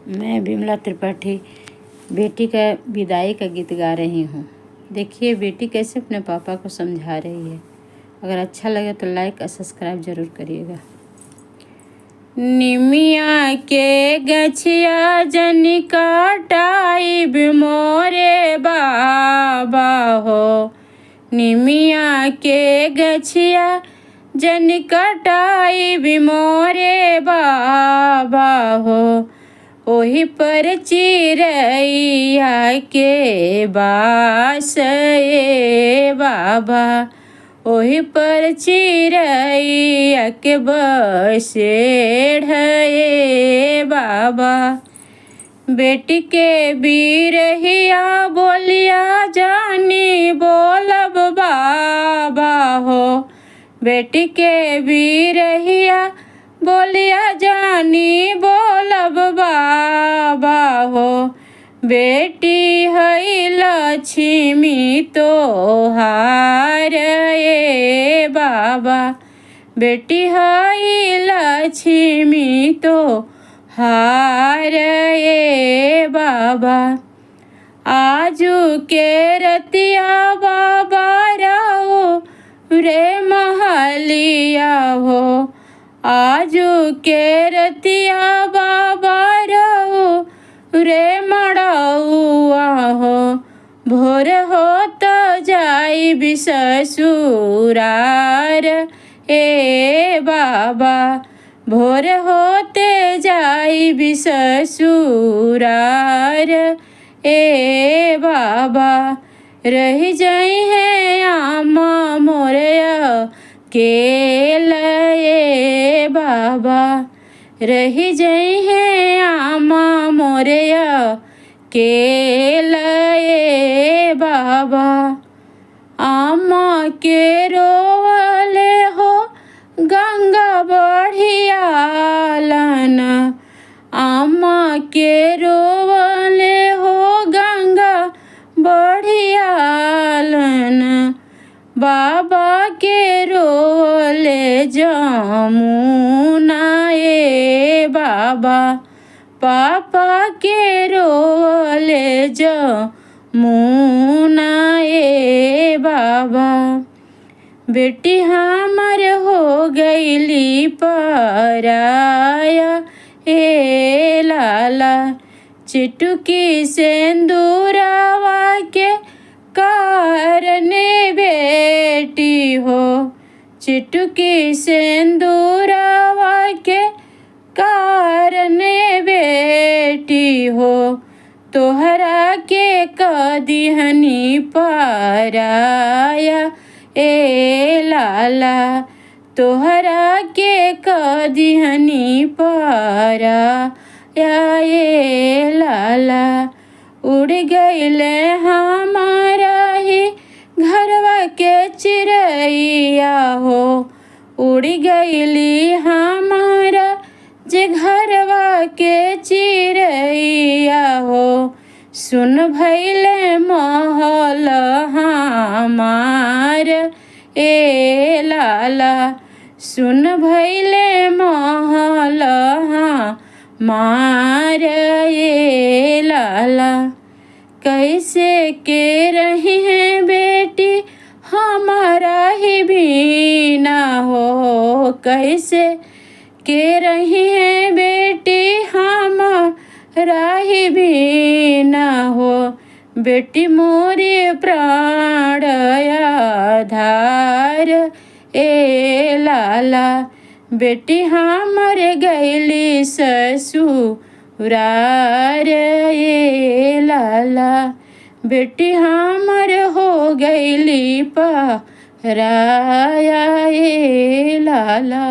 मैं विमला त्रिपाठी बेटी का विदाई का गीत गा रही हूँ। देखिए बेटी कैसे अपने पापा को समझा रही है। अगर अच्छा लगे तो लाइक और सब्सक्राइब जरूर करिएगा। निमिया के गछिया जनी काटाई मोरे बाबा हो। निमिया के गछिया जनी काटाई मोरे बाबा हो। ओही पर चिरैया के बास ए बाबा। ओही पर चिरैया के बसेड़ ए बाबा। बेटी के बिरहिया बोलिया जानी बोलब बाबा हो। बेटी के बिरहिया बोलिया जानी बोलब बाबा हो। बेटी है लक्ष्मी तोहार ए बाबा। बेटी है लक्ष्मी तोहार ए बाबा। आजू के रतिया बाबा राओ रे महलिया हो। आजू के रतिया बाबा राओ रे मड़ौआ हो। भोर हो तो जाई ससुरार ए बाबा। भोर होते जाई ससुरार ए बाबा। रह जाई है आमा मोरया केल ए बाबा। रह जाई है आमा मोरया केल ए बाबा। आमा के रोवले हो गंगा बढ़िया लाना। आमा के रोवले हो गंगा बढ़िया लाना। बाबा के रोले जमुना ए बाबा। पापा के रोले जमुना ए बाबा। बेटी हमर हो गईली पराया ए लाला। चिटुकी सिंदूरवा के कारने बेटी हो। चिटुकी सिंदूरवा के कारने बेटी हो। तोहरा के कदिहनी पराया ए लाला। तोहरा के कदिहनी पराया ए लाला। उड़ गईले हमारा ही घरवा के चिरैया हो। उड़ गईली हमारा जे घरवा के चिरैया हो। सुन भैले महल हमार ए लाला। सुन भैले महल हमार ए लाला। कैसे के रही है बेटी हमारा ही भी ना हो। कैसे के रही है बेटी हमारा ही भी ना हो। बेटी मोरे प्राण आधार ए लाला। बेटी हमर गईली ससुरार ए लाला। बेटी हमर हो गईली पराया ए लाला।